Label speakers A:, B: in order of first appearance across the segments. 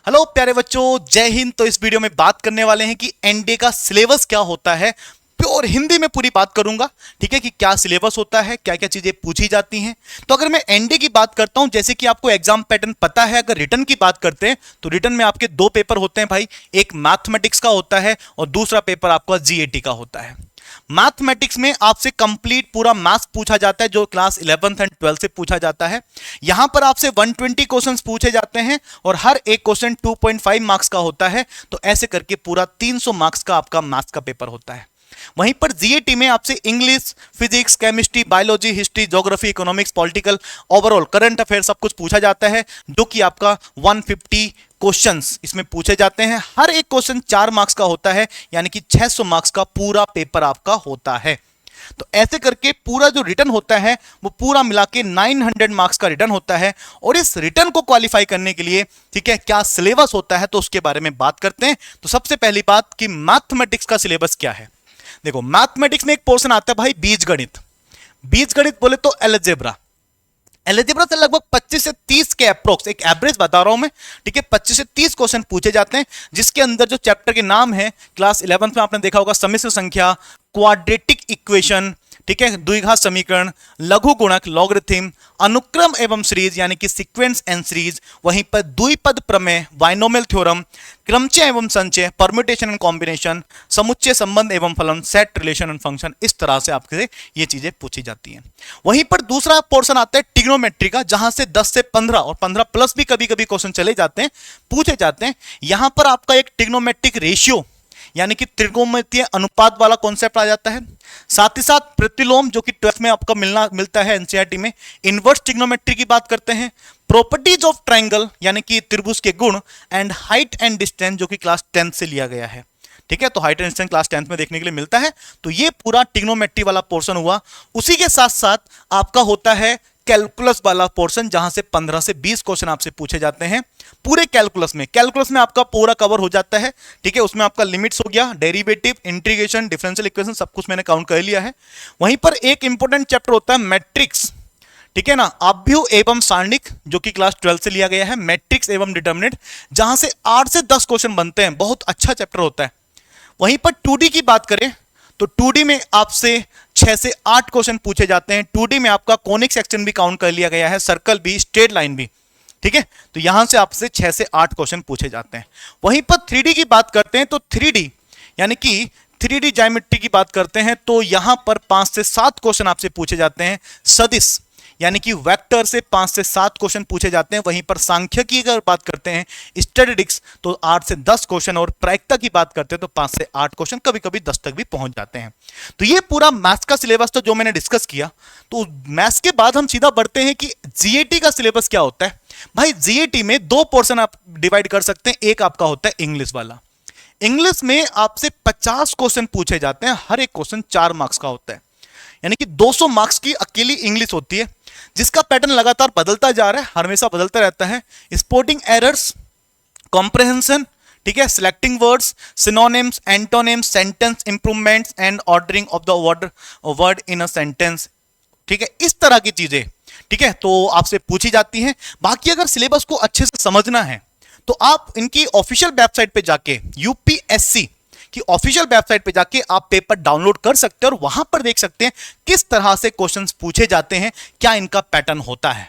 A: Hello प्यारे बच्चों, जय हिंद। तो इस वीडियो में बात करने वाले हैं कि एनडीए का सिलेबस क्या होता है। प्योर हिंदी में पूरी बात करूंगा, ठीक है, कि क्या सिलेबस होता है, क्या क्या चीजें पूछी जाती हैं। तो अगर मैं एनडीए की बात करता हूं, जैसे कि आपको एग्जाम पैटर्न पता है, अगर रिटर्न की बात करते हैं तो रिटर्न में आपके दो पेपर होते हैं भाई। एक मैथमेटिक्स का होता है और दूसरा पेपर आपका जीएटी का होता है। मैथमेटिक्स में आपसे कंप्लीट पूरा मैथ्स पूछा जाता है, जो क्लास 11th एंड 12th से पूछा जाता है। यहां पर आपसे 120 क्वेश्चंस पूछे जाते हैं और हर एक क्वेश्चन 2.5 मार्क्स का होता है। तो ऐसे करके पूरा 300 मार्क्स का आपका मैथ्स का पेपर होता है। वहीं पर जीएटी में आपसे English, physics, chemistry, biology, history, geography, economics, political, overall current affair सब कुछ पूछा जाता है, जो कि आपका 150 क्वेश्चंस इसमें पूछे जाते हैं। हर एक क्वेश्चन 4 मार्क्स का होता है, यानी कि 600 मार्क्स का पूरा पेपर आपका होता है। तो ऐसे करके पूरा जो रिटर्न होता है वो पूरा मिला के 900 मार्क्स का रिटर्न होता है। और इस रिटर्न को क्वालिफाई करने के लिए, ठीक है, क्या सिलेबस होता है तो उसके बारे में बात करते हैं। तो सबसे पहली बात कि मैथमेटिक्स का सिलेबस क्या है। देखो, मैथमेटिक्स में एक पोर्शन आता है भाई बीजगणित। बीजगणित बोले तो अलजेब्रा। अलजेब्रा से लगभग 25 से 30 के अप्रोक्स, एक एवरेज बता रहा हूं मैं, ठीक है, 25 से 30 क्वेश्चन पूछे जाते हैं, जिसके अंदर जो चैप्टर के नाम है क्लास 11th में आपने देखा होगा, सम्मिश्र संख्या, क्वाड्रेटिक इक्वेशन, ठीक है, द्विघात समीकरण, लघु गुणक, लॉगरिथम, अनुक्रम एवं सीरीज यानी कि सीक्वेंस एंड सीरीज, वहीं पर द्विपद प्रमेय, बाइनोमियल थ्योरम, क्रमचय एवं संचय, परम्यूटेशन एंड कॉम्बिनेशन, समुच्चय संबंध एवं फलन, सेट रिलेशन एंड फंक्शन। इस तरह से आपसे ये चीजें पूछी जाती हैं। वहीं पर दूसरा पोर्शन आता है ट्रिग्नोमेट्री का, जहां से 10 से 15 और 15 प्लस भी कभी कभी क्वेश्चन चले जाते हैं, पूछे जाते हैं। यहां पर आपका एक ट्रिग्नोमेट्रिक रेशियो यानी कि त्रिकोणमितीय अनुपात वाला कॉन्सेप्ट आ जाता है। साथ ही साथ प्रतिलोम, जो कि 12th में आपका मिलता है एनसीईआरटी में। इनवर्स ट्रिग्नोमेट्री की बात करते हैं। प्रॉपर्टीज ऑफ ट्रायंगल यानी कि त्रिभुज के गुण, एंड हाइट एंड डिस्टेंस, जो कि क्लास 10th से लिया गया है, ठीक है। तो height and distance class 10th में देखने के लिए मिलता है। तो ये पूरा ट्रिग्नोमेट्री वाला पोर्शन हुआ। उसी के साथ साथ आपका होता है कैलकुलस वाला पोर्शन, जहां से 15 से 20 क्वेश्चन आपसे पूछे जाते हैं पूरे कैलकुलस में। कैलकुलस में आपका पूरा कवर हो जाता है, ठीक है। उसमें आपका लिमिट्स हो गया, डेरिवेटिव, इंटीग्रेशन, डिफरेंशियल इक्वेशन, सब कुछ मैंने काउंट कर लिया है। वहीं पर एक इंपॉर्टेंट चैप्टर होता है मैट्रिक्स, ठीक है ना, आव्यूह एवं सारणिक, जो कि क्लास 12 से लिया गया है। मैट्रिक्स एवं डिटर्मिनेंट, जहां से 8 से 10 क्वेश्चन बनते हैं, बहुत अच्छा चैप्टर होता है। वहीं पर 2D की बात करें तो 2D में आपसे 6 से 8 क्वेश्चन पूछे जाते हैं। 2D में आपका कोनिक सेक्शन भी काउंट कर लिया गया है, सर्कल भी, स्ट्रेट लाइन भी, ठीक है। तो यहां से आपसे 6 से 8 क्वेश्चन पूछे जाते हैं। वहीं पर 3D की बात करते हैं तो 3D यानी कि 3D ज्योमेट्री की बात करते हैं तो यहां पर 5 से 7 क्वेश्चन आपसे पूछे जाते हैं। सदिश यानी कि वेक्टर से 5 से 7 क्वेश्चन पूछे जाते हैं। वहीं पर सांख्यिकी की अगर बात करते हैं, स्टैटिस्टिक्स, तो 8 से 10 क्वेश्चन, और प्रायिकता की बात करते हैं तो 5 से 8 क्वेश्चन, कभी कभी 10 तक भी पहुंच जाते हैं। तो ये पूरा मैथ्स का सिलेबस तो जो मैंने डिस्कस किया। तो मैथ्स के बाद हम सीधा बढ़ते हैं कि जीएटी का सिलेबस क्या होता है। भाई जीएटी में 2 पोर्शन आप डिवाइड कर सकते हैं। एक आपका होता है इंग्लिश वाला। इंग्लिश में आपसे 50 क्वेश्चन पूछे जाते हैं, हर एक क्वेश्चन 4 मार्क्स का होता है, यानी कि 200 मार्क्स की अकेली इंग्लिश होती है, जिसका पैटर्न लगातार बदलता जा रहा है, हमेशा बदलता रहता है। स्पोर्टिंग एरर्स, कॉम्प्रहेंशन, ठीक है, selecting words, synonyms, antonyms, sentence improvements and ordering of the word in a sentence, ठीक है, इस तरह की चीजें, ठीक है, तो आपसे पूछी जाती हैं। बाकी अगर सिलेबस को अच्छे से समझना है तो आप इनकी ऑफिशियल वेबसाइट पे जाके, यूपीएससी कि ऑफिशियल वेबसाइट पे जाके आप पेपर डाउनलोड कर सकते हैं और वहां पर देख सकते हैं किस तरह से क्वेश्चंस पूछे जाते हैं, क्या इनका पैटर्न होता है।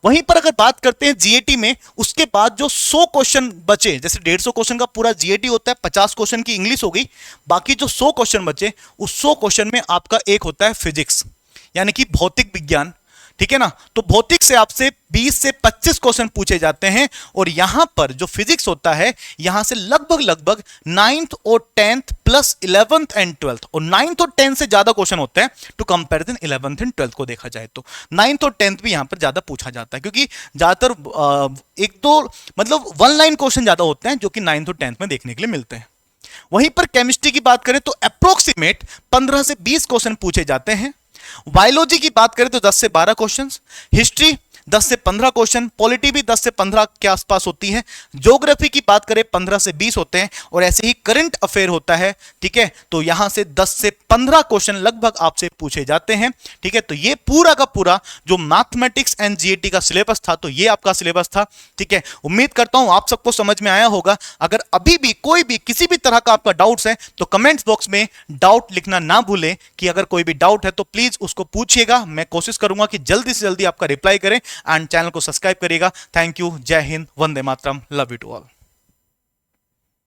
A: वहीं पर अगर बात करते हैं जीएटी में, उसके बाद जो 100 क्वेश्चन बचे, जैसे 150 क्वेश्चन का पूरा जीएटी होता है, 50 क्वेश्चन की इंग्लिश हो गई, बाकी जो 100 क्वेश्चन बचे, उस 100 क्वेश्चन में आपका एक होता है फिजिक्स यानी कि भौतिक विज्ञान, ठीक है ना। तो भौतिक से आपसे 20 से 25 क्वेश्चन पूछे जाते हैं। और यहां पर जो फिजिक्स होता है, यहां से लगभग 9th और 10th plus 11th and 12th, और 9th और 10th से ज्यादा क्वेश्चन होते हैं to comparison 11th and 12th को देखा जाए तो 9th और 10th भी यहां पर ज्यादा पूछा जाता है, क्योंकि ज्यादातर एक दो मतलब 1 लाइन क्वेश्चन ज्यादा होते हैं जो कि 9th और 10th में देखने के लिए मिलते हैं। वहीं पर केमिस्ट्री की बात करें तो अप्रोक्सीमेट 15 से 20 क्वेश्चन पूछे जाते हैं। बायोलॉजी की बात करें तो 10 से 12 क्वेश्चंस, हिस्ट्री 10 से 15 क्वेश्चन, पॉलिटी भी 10 से 15 के आसपास होती है, ज्योग्राफी की बात करें 15 से 20 होते हैं, और ऐसे ही करंट अफेयर होता है। ठीक है, तो यहां से 10 से 15 क्वेश्चन लगभग आपसे पूछे जाते हैं। ठीक है, तो ये पूरा का पूरा जो मैथमेटिक्स एंड जीएटी का सिलेबस था, तो ये आपका सिलेबस था। ठीक है, उम्मीद करता हूं आप सबको समझ में आया होगा। अगर अभी भी कोई भी किसी भी तरह का आपका डाउट्स है तो कमेंट्स बॉक्स में डाउट लिखना ना भूलें, कि अगर कोई भी डाउट है तो प्लीज उसको पूछिएगा। मैं कोशिश करूंगा कि जल्दी से जल्दी आपका रिप्लाई करें, एंड चैनल को सब्सक्राइब करिएगा। थैंक यू, जय Hind, Vande Mataram, love you to all.